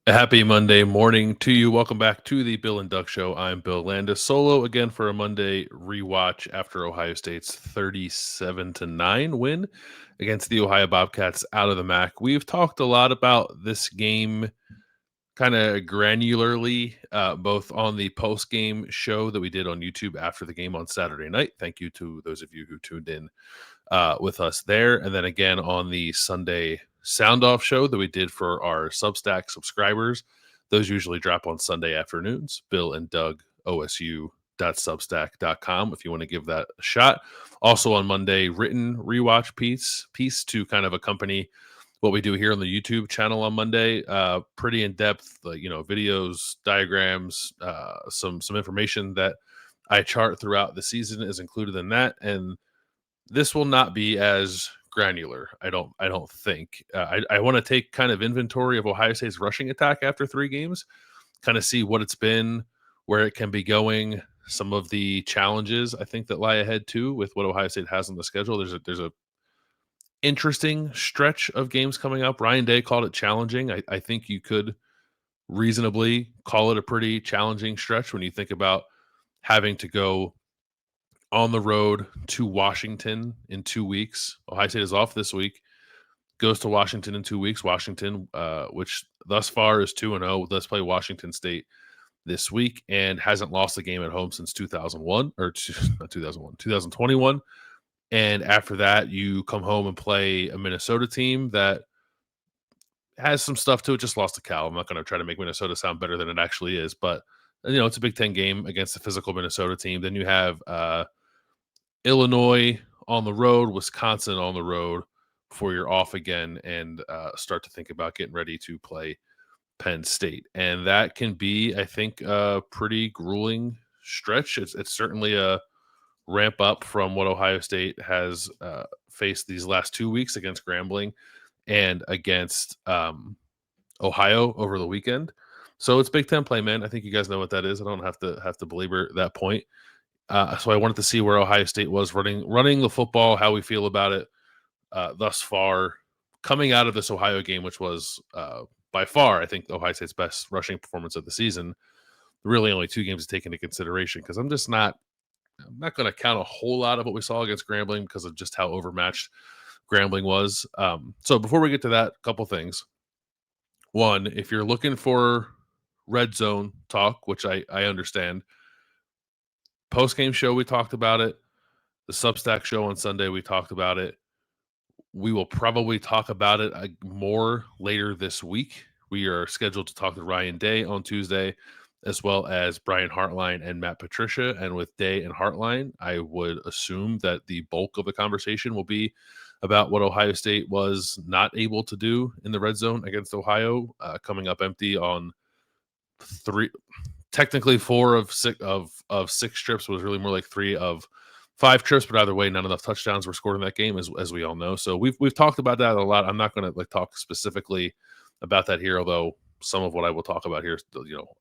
A happy Monday morning to you. Welcome back to the Bill and Duck Show. I'm Bill Landis, solo again for a Monday rewatch after Ohio State's 37-9 win against the Ohio Bobcats out of the MAC. We've talked a lot about this game kind of granularly, both on the post game show that we did on YouTube after the game on Saturday night. Thank you to those of you who tuned in with us there. And then again on the Sunday sound off show that we did for our Substack subscribers. Those usually drop on Sunday afternoons. Bill and Doug, OSU.substack.com if you want to give that a shot. Also on Monday, written rewatch piece to kind of accompany what we do here on the YouTube channel on Monday. Pretty in depth, videos, diagrams, some information that I chart throughout the season is included in that. And this will not be as granular. I don't think. I want to take kind of inventory of Ohio State's rushing attack after 3 games, kind of see what it's been, where it can be going, some of the challenges I think that lie ahead too with what Ohio State has on the schedule. There's a interesting stretch of games coming up. Ryan Day called it challenging. I think you could reasonably call it a pretty challenging stretch when you think about having to go on the road to Washington in 2 weeks. Ohio State is off this week, goes to Washington in 2 weeks. Washington, which thus far is 2-0, does play Washington State this week and hasn't lost a game at home since 2001 or not 2001, 2021. And after that, you come home and play a Minnesota team that has some stuff to it. Just lost to Cal. I'm not going to try to make Minnesota sound better than it actually is, but it's a Big Ten game against a physical Minnesota team. Then you have Illinois on the road, Wisconsin on the road before you're off again and start to think about getting ready to play Penn State. And that can be, I think, a pretty grueling stretch. It's certainly a ramp up from what Ohio State has faced these last 2 weeks against Grambling and against Ohio over the weekend. So it's Big Ten play, man. I think you guys know what that is. I don't have to belabor that point. So I wanted to see where Ohio State was running the football, how we feel about it thus far, coming out of this Ohio game, which was by far, I think, Ohio State's best rushing performance of the season. Really, only 2 games to take into consideration because I'm not going to count a whole lot of what we saw against Grambling because of just how overmatched Grambling was. So before we get to that, a couple things. One, if you're looking for red zone talk, which I understand, post-game show, we talked about it. The Substack show on Sunday, we talked about it. We will probably talk about it more later this week. We are scheduled to talk to Ryan Day on Tuesday, as well as Brian Hartline and Matt Patricia. And with Day and Hartline, I would assume that the bulk of the conversation will be about what Ohio State was not able to do in the red zone against Ohio, coming up empty on technically 4 of 6 trips, was really more like 3 of 5 trips, but either way, not enough touchdowns were scored in that game, as we all know. So we've talked about that a lot. I'm not going to talk specifically about that here, although some of what I will talk about here,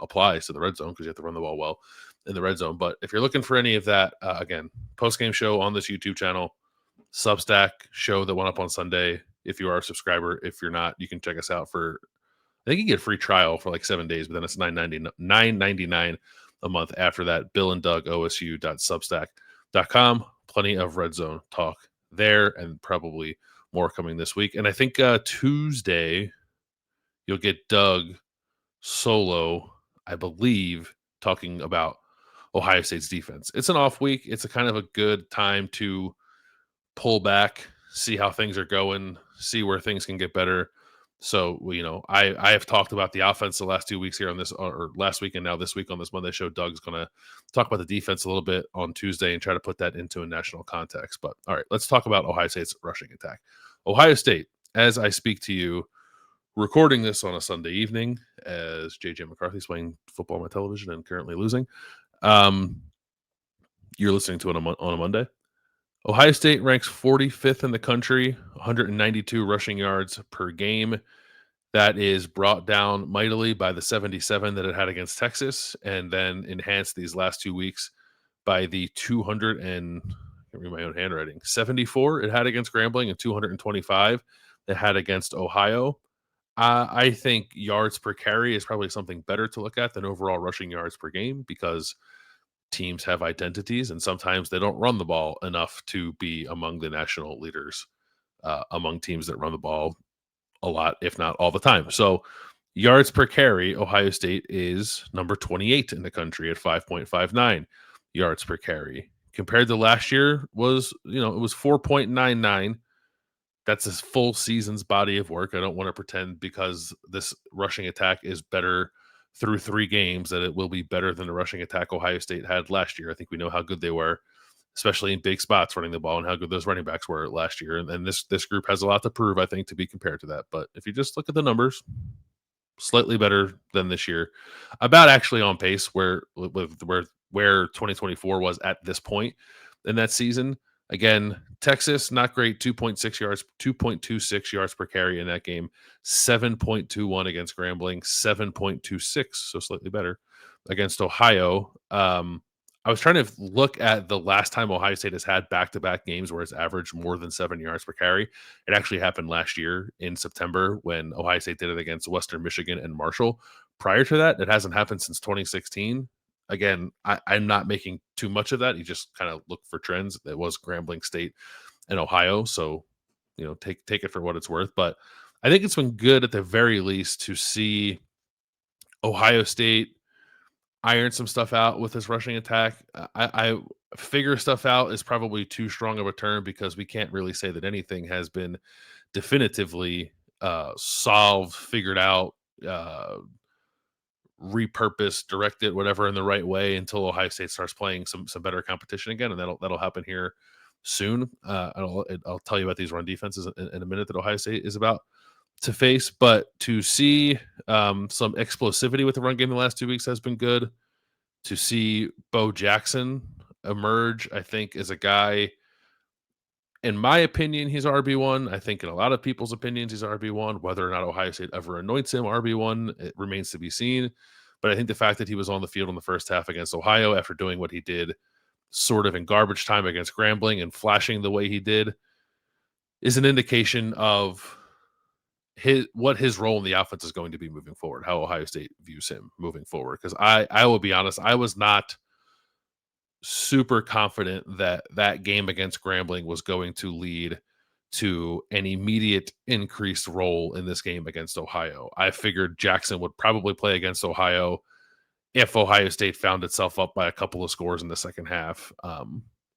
applies to the red zone because you have to run the ball well in the red zone. But if you're looking for any of that, again, post game show on this YouTube channel, Substack show that went up on Sunday. If you are a subscriber, if you're not, you can check us out for. I think you get a free trial for like 7 days, but then it's $9.99 a month after that. Bill and Doug, OSU.substack.com. Plenty of red zone talk there and probably more coming this week. And I think Tuesday you'll get Doug solo, I believe, talking about Ohio State's defense. It's an off week. It's a kind of a good time to pull back, see how things are going, see where things can get better. So, I have talked about the offense the last 2 weeks here on this, or last week and now this week on this Monday show. Doug's going to talk about the defense a little bit on Tuesday and try to put that into a national context. But all right, let's talk about Ohio State's rushing attack. Ohio State, as I speak to you, recording this on a Sunday evening as JJ McCarthy's playing football on my television and currently losing. You're listening to it on a Monday. Ohio State ranks 45th in the country, 192 rushing yards per game. That is brought down mightily by the 77 that it had against Texas, and then enhanced these last 2 weeks by the 200 and I can't read my own handwriting, 74 it had against Grambling and 225 it had against Ohio. I think yards per carry is probably something better to look at than overall rushing yards per game because teams have identities and sometimes they don't run the ball enough to be among the national leaders among teams that run the ball a lot, if not all the time. So, yards per carry, Ohio State is number 28 in the country at 5.59 yards per carry. Compared to last year was, it was 4.99. That's a full season's body of work. I don't want to pretend because this rushing attack is better through 3 games that it will be better than the rushing attack Ohio State had last year. I think we know how good they were, especially in big spots running the ball and how good those running backs were last year. And this group has a lot to prove, I think, to be compared to that. But if you just look at the numbers, slightly better than this year, about actually on pace where 2024 was at this point in that season. Again, Texas not great, 2.26 yards per carry in that game, 7.21 against Grambling, 7.26, so slightly better against Ohio. I was trying to look at the last time Ohio State has had back-to-back games where it's averaged more than 7 yards per carry. It actually happened last year in September when Ohio State did it against Western Michigan and Marshall. Prior to that, it hasn't happened since 2016. Again, I'm not making too much of that. You just kind of look for trends. It was Grambling State and Ohio, so take it for what it's worth. But I think it's been good at the very least to see Ohio State iron some stuff out with this rushing attack. I figure stuff out is probably too strong of a term because we can't really say that anything has been definitively solved, figured out, repurposed, directed, whatever in the right way until Ohio State starts playing some better competition again, and that'll happen here soon. I'll tell you about these run defenses in a minute that Ohio State is about to face, but to see some explosivity with the run game the last 2 weeks has been good. To see Bo Jackson emerge, I think, is a guy. In my opinion, he's RB1. I think in a lot of people's opinions, he's RB1. Whether or not Ohio State ever anoints him RB1, it remains to be seen. But I think the fact that he was on the field in the first half against Ohio after doing what he did sort of in garbage time against Grambling and flashing the way he did is an indication of what his role in the offense is going to be moving forward, how Ohio State views him moving forward. Because I will be honest, I was not super confident that that game against Grambling was going to lead to an immediate increased role in this game against Ohio. I figured Jackson would probably play against Ohio if Ohio State found itself up by a couple of scores in the second half.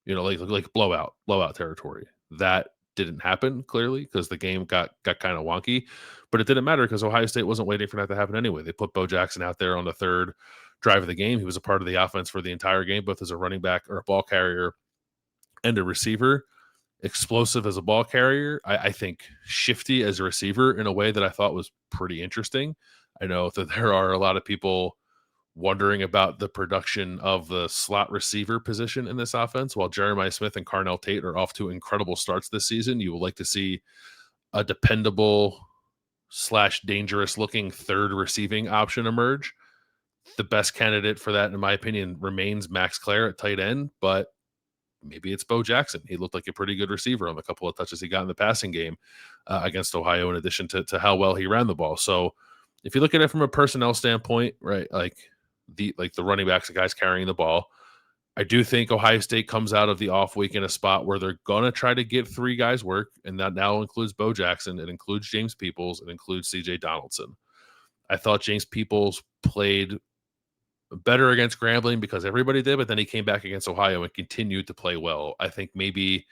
Like blowout territory. That didn't happen clearly because the game got kind of wonky, but it didn't matter because Ohio State wasn't waiting for that to happen anyway. They put Bo Jackson out there on the third drive of the game. He was a part of the offense for the entire game, both as a running back or a ball carrier and a receiver. Explosive as a ball carrier. I think shifty as a receiver in a way that I thought was pretty interesting. I know that there are a lot of people wondering about the production of the slot receiver position in this offense. While Jeremiah Smith and Carnell Tate are off to incredible starts this season, you would like to see a dependable / dangerous looking third receiving option emerge. The best candidate for that, in my opinion, remains Max Clare at tight end, but maybe it's Bo Jackson. He looked like a pretty good receiver on the couple of touches he got in the passing game against Ohio, in addition to how well he ran the ball. So if you look at it from a personnel standpoint, right, like the running backs, the guys carrying the ball, I do think Ohio State comes out of the off week in a spot where they're going to try to give 3 guys work, and that now includes Bo Jackson. It includes James Peoples. It includes C.J. Donaldson. I thought James Peoples played better against Grambling because everybody did, but then he came back against Ohio and continued to play well. I think maybe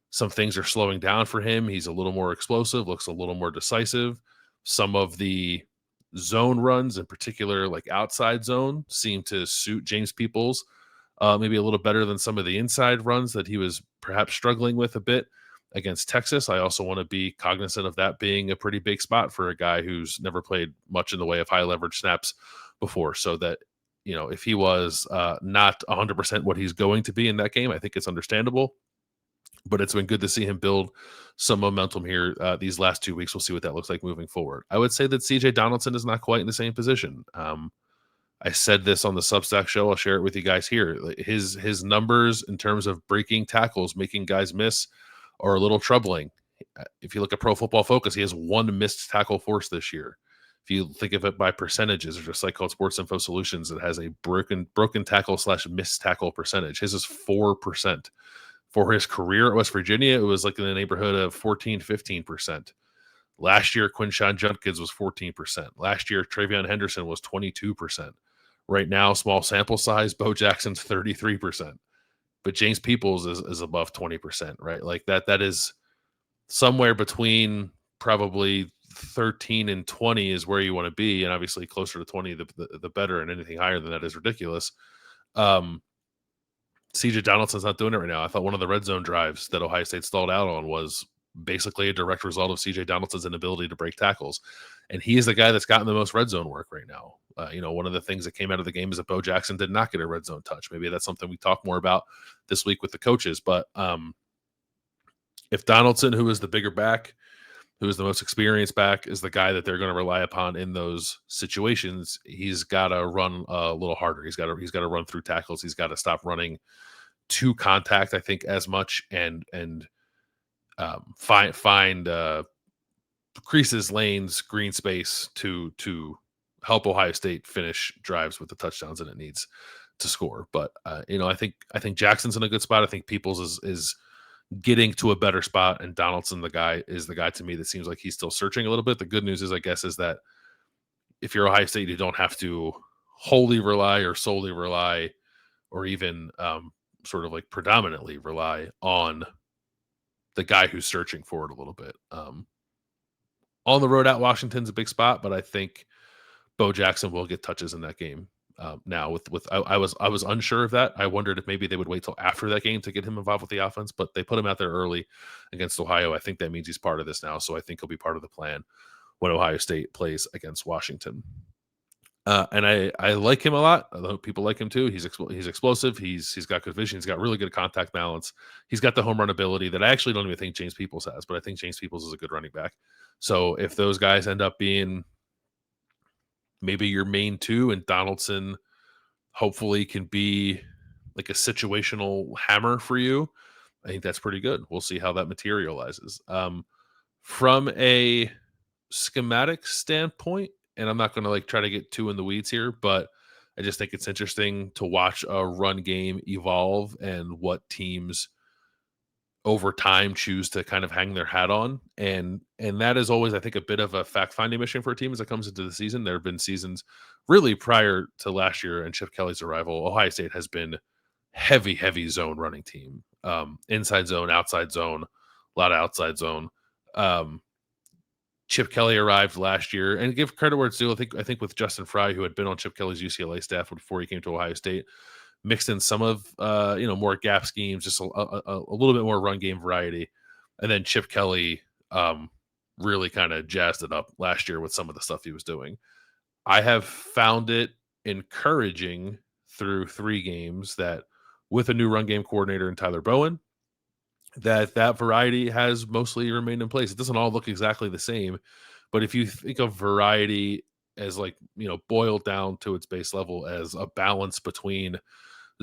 some things are slowing down for him. He's a little more explosive, looks a little more decisive. Some of the zone runs, in particular, like outside zone, seem to suit James Peoples maybe a little better than some of the inside runs that he was perhaps struggling with a bit against Texas. I also want to be cognizant of that being a pretty big spot for a guy who's never played much in the way of high leverage snaps before. So that, if he was not 100% what he's going to be in that game, I think it's understandable. But it's been good to see him build some momentum here these last 2 weeks. We'll see what that looks like moving forward. I would say that C.J. Donaldson is not quite in the same position. I said this on the Substack show. I'll share it with you guys here. His numbers in terms of breaking tackles, making guys miss, are a little troubling. if you look at Pro Football Focus, he has one missed tackle force this year. If you think of it by percentages, there's a site called Sports Info Solutions that has a broken tackle / missed tackle percentage. His is 4%. For his career at West Virginia, it was like in the neighborhood of 14-15%. Last year, Quinshawn Judkins was 14%. Last year, Travion Henderson was 22%. Right now, small sample size, Bo Jackson's 33%. But James Peoples is above 20%, right? Like that is somewhere between probably 13 and 20 is where you want to be. And obviously closer to 20, the better, and anything higher than that is ridiculous. CJ Donaldson's not doing it right now. I thought one of the red zone drives that Ohio State stalled out on was basically a direct result of CJ Donaldson's inability to break tackles. And he is the guy that's gotten the most red zone work right now. One of the things that came out of the game is that Bo Jackson did not get a red zone touch. Maybe that's something we talk more about this week with the coaches. But if Donaldson, who is the bigger back, who is the most experienced back, is the guy that they're going to rely upon in those situations, he's got to run a little harder. He's got to run through tackles. He's got to stop running to contact, I think, as much and find creases, lanes, green space to help Ohio State finish drives with the touchdowns that it needs to score. But I think Jackson's in a good spot. I think Peoples is getting to a better spot, and Donaldson is the guy to me that seems like he's still searching a little bit. The good news is, I guess, is that if you're Ohio State, you don't have to wholly rely or solely rely or even sort of like predominantly rely on the guy who's searching for it a little bit. On the road at Washington's a big spot, but I think Bo Jackson will get touches in that game. Now I was unsure of that. I wondered if maybe they would wait till after that game to get him involved with the offense, but they put him out there early against Ohio. I think that means he's part of this now. So I think he'll be part of the plan when Ohio State plays against Washington. And I like him a lot. I hope people like him too. He's explosive. He's got good vision. He's got really good contact balance. He's got the home run ability that I actually don't even think James Peoples has, but I think James Peoples is a good running back. So if those guys end up being maybe your main two, and Donaldson hopefully can be like a situational hammer for you, I think that's pretty good. We'll see how that materializes. From a schematic standpoint, and I'm not going to like try to get too in the weeds here, but I just think it's interesting to watch a run game evolve and what teams over time choose to kind of hang their hat on. And that is always, I think, a bit of a fact-finding mission for a team as it comes into the season. There have been seasons really prior to last year and Chip Kelly's arrival. Ohio State has been heavy zone running team. Inside zone, outside zone, a lot of outside zone. Chip Kelly arrived last year, and give credit where it's due. I think with Justin Fry, who had been on Chip Kelly's UCLA staff before he came to Ohio State, mixed in some of more gap schemes, just a little bit more run game variety, and then Chip Kelly really kind of jazzed it up last year with some of the stuff he was doing. I have found it encouraging through 3 games that with a new run game coordinator in Tyler Bowen, that variety has mostly remained in place. It doesn't all look exactly the same, but if you think of variety as boiled down to its base level as a balance between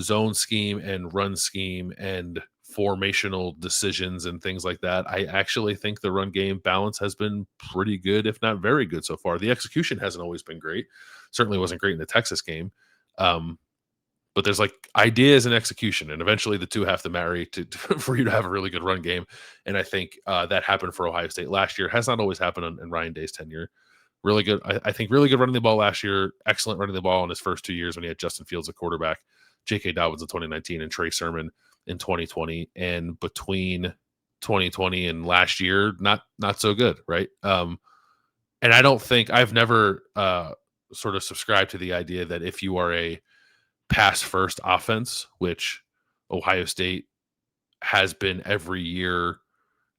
zone scheme and run scheme and formational decisions and things like that, I actually think the run game balance has been pretty good, if not very good so far. The execution hasn't always been great. Certainly wasn't great in the Texas game. But there's like ideas and execution, and eventually the two have to marry for you to have a really good run game. And I think that happened for Ohio State last year. Has not always happened in Ryan Day's tenure. Really good. I think really good running the ball last year. Excellent running the ball in his first 2 years when he had Justin Fields at quarterback, J.K. Dobbins in 2019, and Trey Sermon in 2020. And between 2020 and last year, not so good, right? And I don't think I've never sort of subscribed to the idea that if you are a pass first offense, which Ohio State has been every year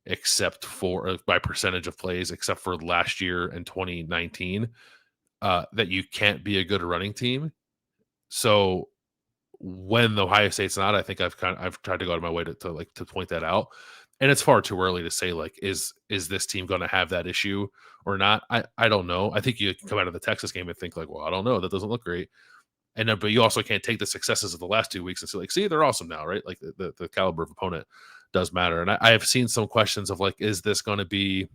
except for by percentage of plays, except for last year and 2019, that you can't be a good running team. So when the Ohio State's not, I think I've tried to go out of my way to point that out. And it's far too early to say, like, is this team going to have that issue or not? I don't know. I think you can come out of the Texas game and think like, well, I don't know. That doesn't look great. But you also can't take the successes of the last 2 weeks and say, like, see, they're awesome now, right? Like the caliber of opponent. does matter. And I have seen some questions of like, is this going to be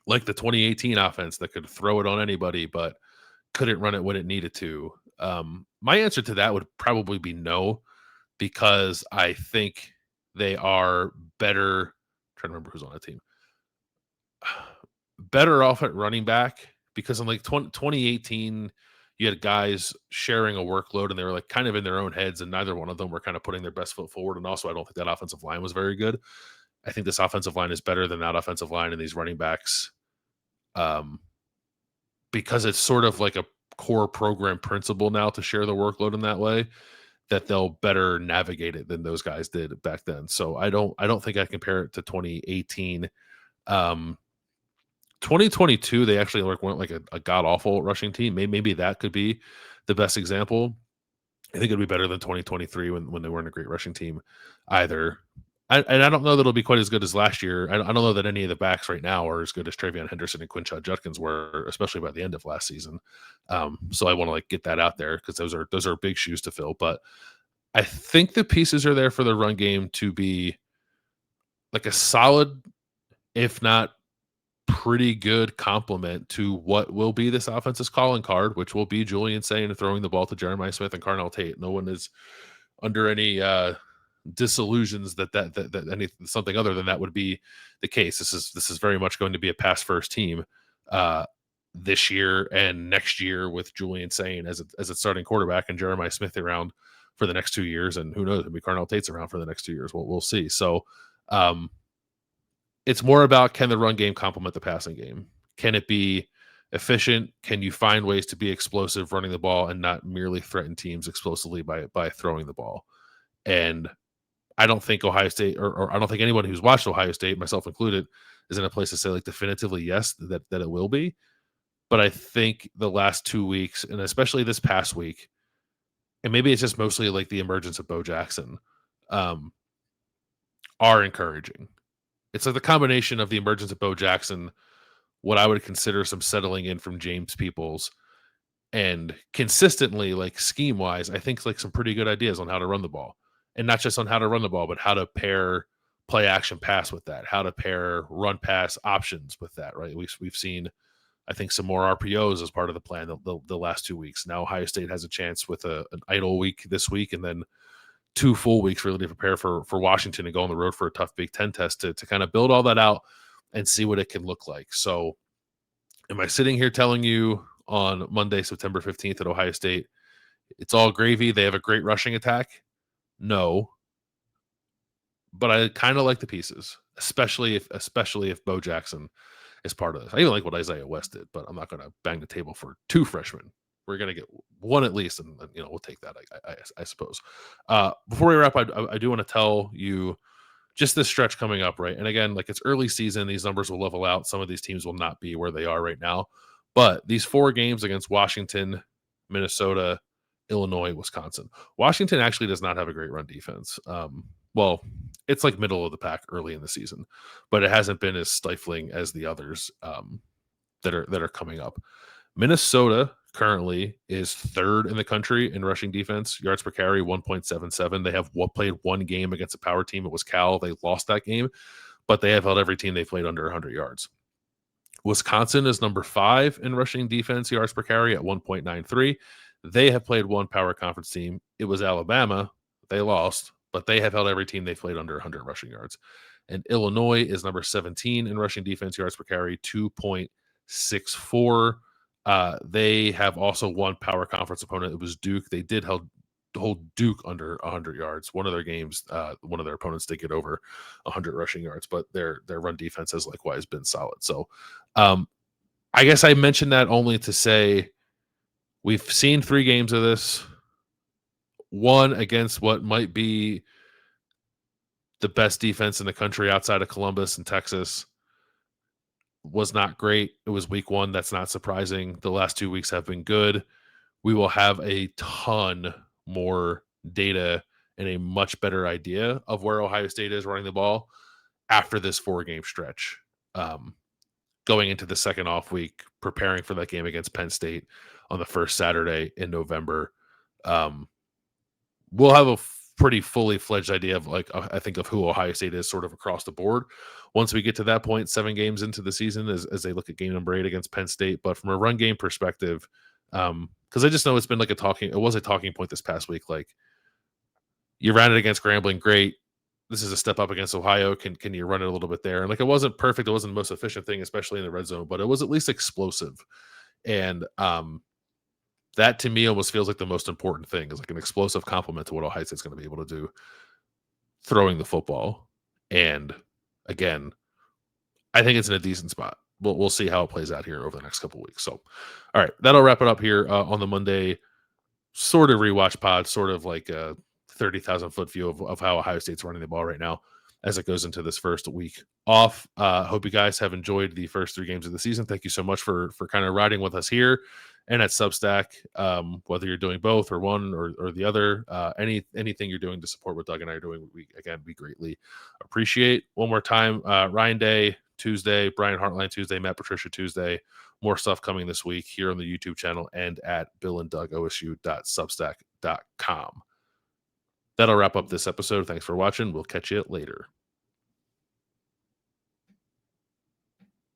like the 2018 offense that could throw it on anybody, but couldn't run it when it needed to? My answer to that would probably be no, because I think they are better. I'm trying to remember who's on the team. Better off at running back, because in like 2018, you had guys sharing a workload and they were like kind of in their own heads, and neither one of them were kind of putting their best foot forward. And also, I don't think that offensive line was very good. I think this offensive line is better than that offensive line and these running backs, um, because it's sort of like a core program principle now to share the workload in that way, that they'll better navigate it than those guys did back then. So I don't think I compare it to 2018. Um, 2022, they actually went like a god awful rushing team. Maybe that could be the best example. I think it'd be better than 2023 when they weren't a great rushing team either. And I don't know that it'll be quite as good as last year. I don't know that any of the backs right now are as good as Travion Henderson and Quinshad Judkins were, especially by the end of last season. So I want to like get that out there, because those are big shoes to fill. But I think the pieces are there for the run game to be like a solid, if not pretty good complement to what will be this offense's calling card, which will be Julian Sayin and throwing the ball to Jeremiah Smith and Carnell Tate. No one is under any disillusions that any something other than that would be the case. This is very much going to be a pass first team this year and next year, with Julian Sayin as its starting quarterback and Jeremiah Smith around for the next 2 years, and who knows, maybe Carnell Tate's around for the next 2 years. We'll see. So it's more about, can the run game complement the passing game? Can it be efficient? Can you find ways to be explosive running the ball and not merely threaten teams explosively by throwing the ball? And I don't think Ohio State, or I don't think anyone who's watched Ohio State, myself included, is in a place to say like definitively yes that it will be. But I think the last 2 weeks, and especially this past week, and maybe it's just mostly like the emergence of Bo Jackson, are encouraging. It's like the combination of the emergence of Bo Jackson, what I would consider some settling in from James Peoples, and consistently, like scheme wise, I think like some pretty good ideas on how to run the ball, and not just on how to run the ball, but how to pair play action pass with that, how to pair run pass options with that. Right? We've seen, I think, some more RPOs as part of the plan the last 2 weeks. Now Ohio State has a chance with an idle week this week, and then 2 full weeks really to prepare for Washington and go on the road for a tough Big Ten test to kind of build all that out and see what it can look like. So am I sitting here telling you on Monday, September 15th at Ohio State, it's all gravy, they have a great rushing attack? No. But I kind of like the pieces, especially if Bo Jackson is part of this. I even like what Isaiah West did, but I'm not going to bang the table for 2 freshmen. We're going to get one at least, and we'll take that, I suppose. Before we wrap, I do want to tell you just this stretch coming up, right? And again, like, it's early season, these numbers will level out. Some of these teams will not be where they are right now, but these 4 games against Washington, Minnesota, Illinois, Wisconsin. Washington actually does not have a great run defense. Well, it's like middle of the pack early in the season, but it hasn't been as stifling as the others that are coming up. Minnesota currently is 3rd in the country in rushing defense, yards per carry, 1.77. They have played 1 game against a power team. It was Cal. They lost that game, but they have held every team they played under 100 yards. Wisconsin is number 5 in rushing defense, yards per carry at 1.93. They have played 1 power conference team. It was Alabama. They lost, but they have held every team they played under 100 rushing yards. And Illinois is number 17 in rushing defense, yards per carry, 2.64. They have also 1 power conference opponent. It was Duke. They did hold Duke under 100 yards. One of their games, one of their opponents did get over 100 rushing yards, but their run defense has likewise been solid. So I guess I mentioned that only to say we've seen 3 games of this. 1 against what might be the best defense in the country outside of Columbus and Texas. Was not great. It was week 1. That's not surprising. The last 2 weeks have been good. We will have a ton more data and a much better idea of where Ohio State is running the ball after this 4-game stretch. Going into the second off week, preparing for that game against Penn State on the first Saturday in November. We'll have pretty fully fledged idea of like I think of who Ohio State is sort of across the board. Once we get to that point, 7 games into the season, as they look at game number 8 against Penn State, but from a run game perspective, because I just know it's been like it was a talking point this past week. Like you ran it against Grambling, great. This is a step up against Ohio. Can you run it a little bit there? And like it wasn't perfect, it wasn't the most efficient thing, especially in the red zone, but it was at least explosive. And that to me almost feels like the most important thing is like an explosive complement to what Ohio State's going to be able to do throwing the football. And again, I think it's in a decent spot. We'll see how it plays out here over the next couple of weeks. So, all right, that'll wrap it up here on the Monday sort of rewatch pod, sort of like a 30,000-foot view of how Ohio State's running the ball right now as it goes into this first week off. Hope you guys have enjoyed the first 3 games of the season. Thank you so much for kind of riding with us here and at Substack, whether you're doing both or one or the other. Anything you're doing to support what Doug and I are doing, we greatly appreciate. One more time, Ryan Day Tuesday, Brian Hartline Tuesday, Matt Patricia Tuesday. More stuff coming this week here on the YouTube channel and at billandougosu.substack.com. That'll wrap up this episode. Thanks for watching. We'll catch you later.